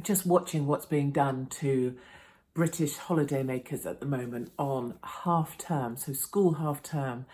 just watching what's being done to British holidaymakers at the moment on half term, so school half term,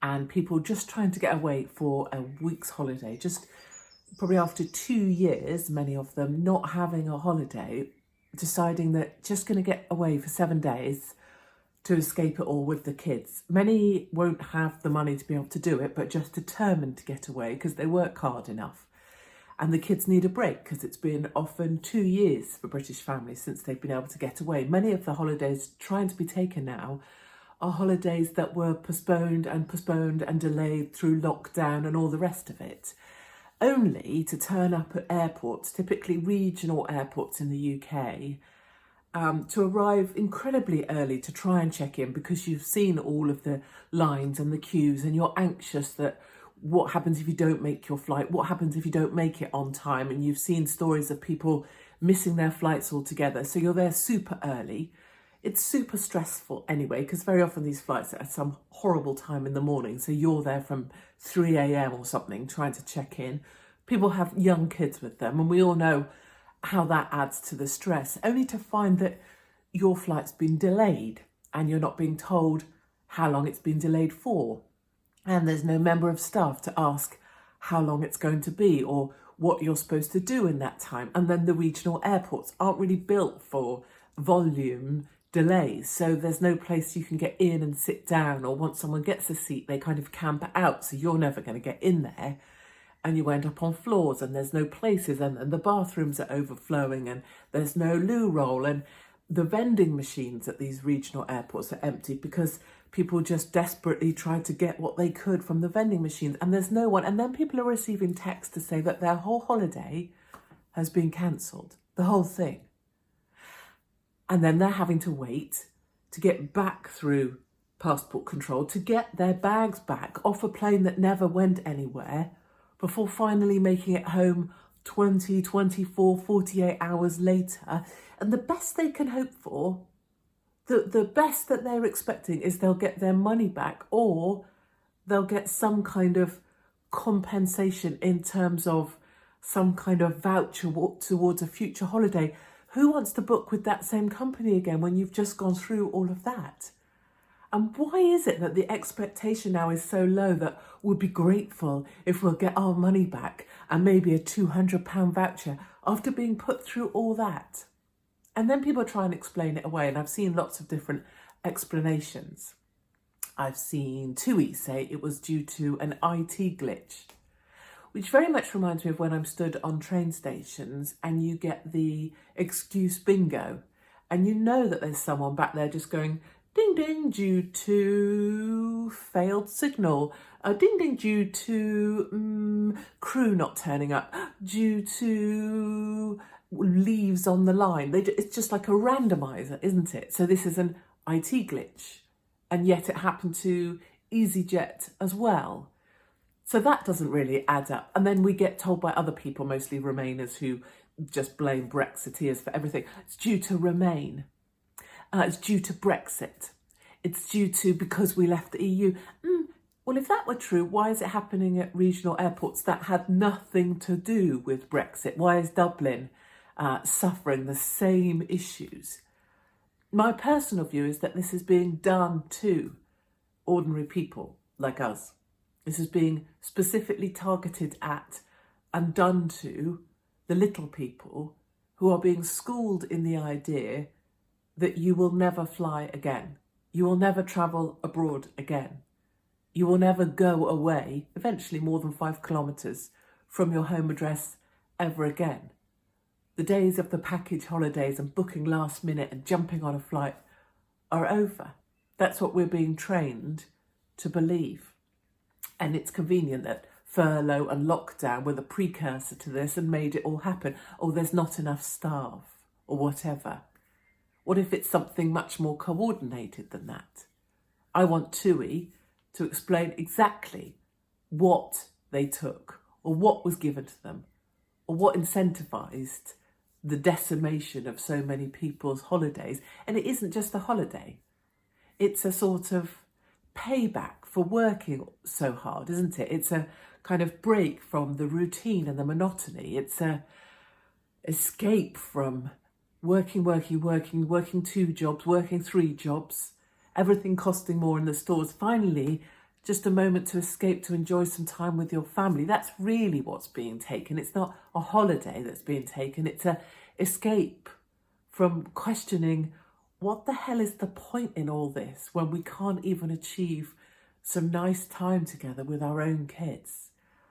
and people just trying to get away for a week's holiday, just probably after 2 years, many of them not having a holiday, deciding that just going to get away for 7 days to escape it all with the kids. Many won't have the money to be able to do it, but just determined to get away because they work hard enough. And the kids need a break because it's been often 2 years for British families since they've been able to get away. Many of the holidays trying to be taken now are holidays that were postponed and delayed through lockdown and all the rest of it, only to turn up at airports, typically regional airports in the UK, to arrive incredibly early to try and check in because you've seen all of the lines and the queues and you're anxious that what happens if you don't make your flight, what happens if you don't make it on time, and you've seen stories of people missing their flights altogether. So you're there super early. It's super stressful anyway, because very often these flights are at some horrible time in the morning. So you're there from 3 a.m. or something trying to check in. People have young kids with them, and we all know how that adds to the stress, only to find that your flight's been delayed and you're not being told how long it's been delayed for. And there's no member of staff to ask how long it's going to be or what you're supposed to do in that time. And then the regional airports aren't really built for volume delays. So there's no place you can get in and sit down, or once someone gets a seat, they kind of camp out. So you're never going to get in there. And you end up on floors and there's no places, and the bathrooms are overflowing and there's no loo roll, and the vending machines at these regional airports are empty because people just desperately tried to get what they could from the vending machines, and there's no one. And then people are receiving texts to say that their whole holiday has been cancelled, the whole thing. And then they're having to wait to get back through passport control to get their bags back off a plane that never went anywhere, before finally making it home 20, 24, 48 hours later. And the best they can hope for, the best that they're expecting, is they'll get their money back, or they'll get some kind of compensation in terms of some kind of voucher towards a future holiday. Who wants to book with that same company again when you've just gone through all of that? And why is it that the expectation now is so low that we'll be grateful if we'll get our money back and maybe a £200 voucher after being put through all that? And then people try and explain it away, and I've seen lots of different explanations. I've seen TUI say it was due to an IT glitch, which very much reminds me of when I'm stood on train stations and you get the excuse bingo, and you know that there's someone back there just going, ding ding, due to failed signal. Ding ding, due to crew not turning up. Due to leaves on the line. It's just like a randomizer, isn't it? So this is an IT glitch, and yet it happened to EasyJet as well. So that doesn't really add up. And then we get told by other people, mostly Remainers, who just blame Brexiteers for everything. It's due to Remain. It's due to Brexit. It's due to because we left the EU. Well, if that were true, why is it happening at regional airports that had nothing to do with Brexit? Why is Dublin suffering the same issues? My personal view is that this is being done to ordinary people like us. This is being specifically targeted at and done to the little people who are being schooled in the idea that you will never fly again. You will never travel abroad again. You will never go away, eventually more than 5 kilometres from your home address ever again. The days of the package holidays and booking last minute and jumping on a flight are over. That's what we're being trained to believe. And it's convenient that furlough and lockdown were the precursor to this and made it all happen. Oh, there's not enough staff or whatever. What if it's something much more coordinated than that? I want TUI to explain exactly what they took, or what was given to them, or what incentivised the decimation of so many people's holidays. And it isn't just a holiday. It's a sort of payback for working so hard, isn't it? It's a kind of break from the routine and the monotony. It's escape from working 2 jobs, working 3 jobs, everything costing more in the stores. Finally, just a moment to escape, to enjoy some time with your family. That's really what's being taken. It's not a holiday that's being taken. It's a escape from questioning, what the hell is the point in all this when we can't even achieve some nice time together with our own kids?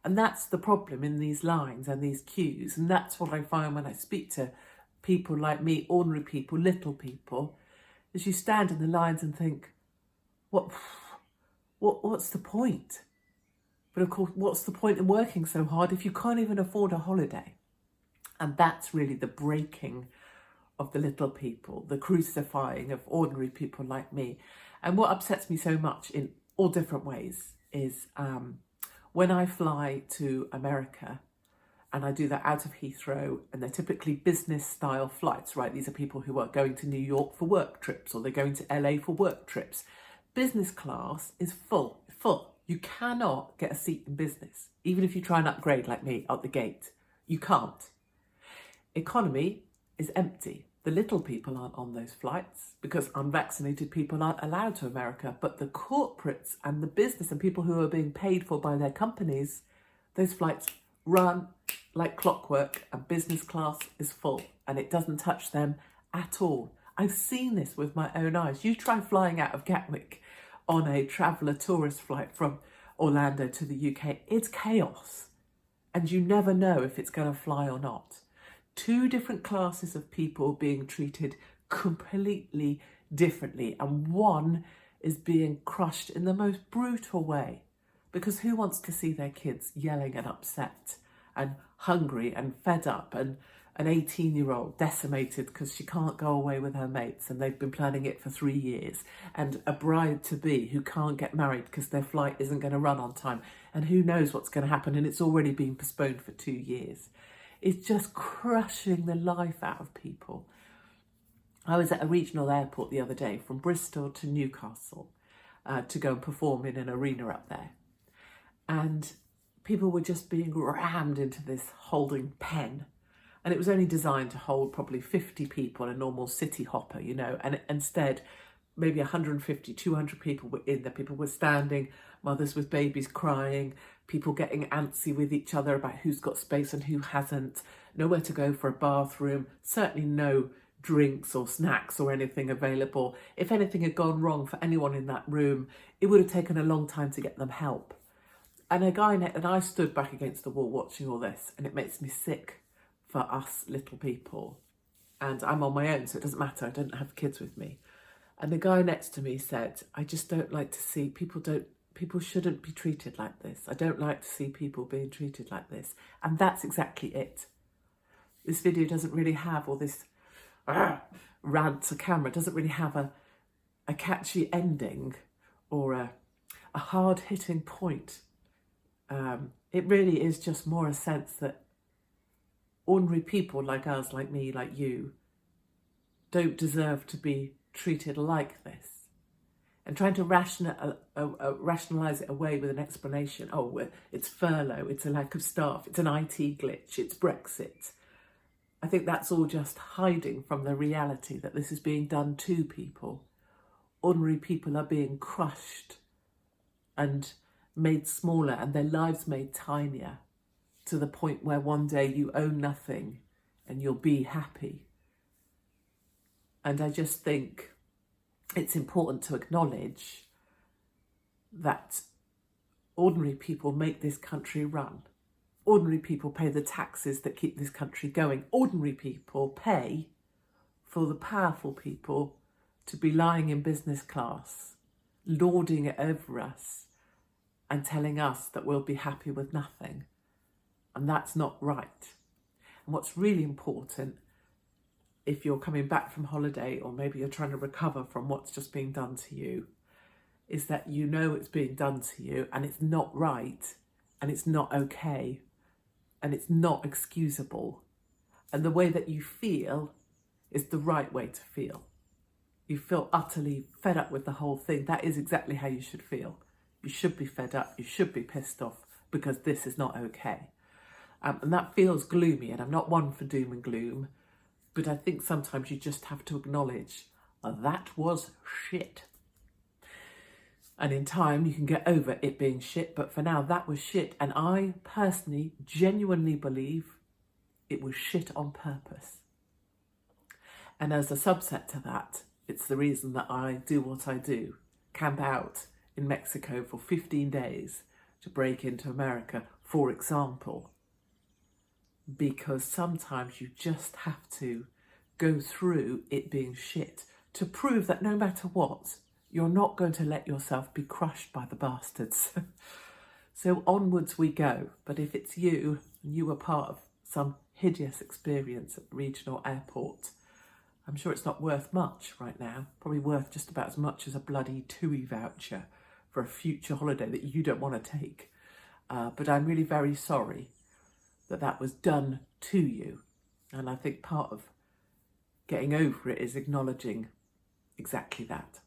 And that's the problem in these lines and these queues. And that's what I find when I speak to people like me, ordinary people, little people, is you stand in the lines and think, what's the point? But of course, what's the point in working so hard if you can't even afford a holiday? And that's really the breaking of the little people, the crucifying of ordinary people like me. And what upsets me so much in all different ways is when I fly to America, and I do that out of Heathrow, and they're typically business style flights, right? These are people who are going to New York for work trips, or they're going to LA for work trips. Business class is full. You cannot get a seat in business, even if you try and upgrade like me out the gate. You can't. Economy is empty. The little people aren't on those flights because unvaccinated people aren't allowed to America, but the corporates and the business and people who are being paid for by their companies, those flights run like clockwork, and business class is full and it doesn't touch them at all. I've seen this with my own eyes. You try flying out of Gatwick on a traveller tourist flight from Orlando to the UK, it's chaos. And you never know if it's going to fly or not. 2 different classes of people being treated completely differently, and one is being crushed in the most brutal way. Because who wants to see their kids yelling and upset and hungry and fed up, and an 18-year-old decimated because she can't go away with her mates and they've been planning it for 3 years, and a bride-to-be who can't get married because their flight isn't going to run on time, and who knows what's going to happen, and it's already been postponed for 2 years. It's just crushing the life out of people. I was at a regional airport the other day from Bristol to Newcastle to go and perform in an arena up there. And people were just being rammed into this holding pen. And it was only designed to hold probably 50 people, a normal city hopper, you know, and instead maybe 150, 200 people were in there. People were standing, mothers with babies crying, people getting antsy with each other about who's got space and who hasn't, nowhere to go for a bathroom, certainly no drinks or snacks or anything available. If anything had gone wrong for anyone in that room, it would have taken a long time to get them help. And I stood back against the wall watching all this, and it makes me sick for us little people. And I'm on my own, so it doesn't matter. I don't have kids with me. And the guy next to me said, I just don't like to see people shouldn't be treated like this. I don't like to see people being treated like this. And that's exactly it. This video doesn't really have all this rant to camera. It doesn't really have a catchy ending or a hard-hitting point. It really is just more a sense that ordinary people like us, like me, like you, don't deserve to be treated like this. And trying to rationalise it away with an explanation, it's furlough, it's a lack of staff, it's an IT glitch, it's Brexit. I think that's all just hiding from the reality that this is being done to people. Ordinary people are being crushed and made smaller and their lives made tinier, to the point where one day you own nothing and you'll be happy. And I just think it's important to acknowledge that ordinary people make this country run. Ordinary people pay the taxes that keep this country going. Ordinary people pay for the powerful people to be lying in business class, lording it over us and telling us that we'll be happy with nothing. And that's not right. And what's really important, if you're coming back from holiday or maybe you're trying to recover from what's just being done to you, is that you know it's being done to you and it's not right and it's not okay and it's not excusable. And the way that you feel is the right way to feel. You feel utterly fed up with the whole thing. That is exactly how you should feel. You should be fed up. You should be pissed off because this is not okay. And that feels gloomy, and I'm not one for doom and gloom, but I think sometimes you just have to acknowledge that was shit. And in time, you can get over it being shit, but for now, that was shit. And I personally, genuinely believe it was shit on purpose. And as a subset to that, it's the reason that I do what I do. Camp out in Mexico for 15 days to break into America, for example. Because sometimes you just have to go through it being shit to prove that no matter what, you're not going to let yourself be crushed by the bastards. So onwards we go. But if it's you, and you were part of some hideous experience at the regional airport, I'm sure it's not worth much right now. Probably worth just about as much as a bloody TUI voucher for a future holiday that you don't want to take. But I'm really very sorry that that was done to you. And I think part of getting over it is acknowledging exactly that.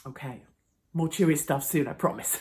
Okay, more cheery stuff soon, I promise.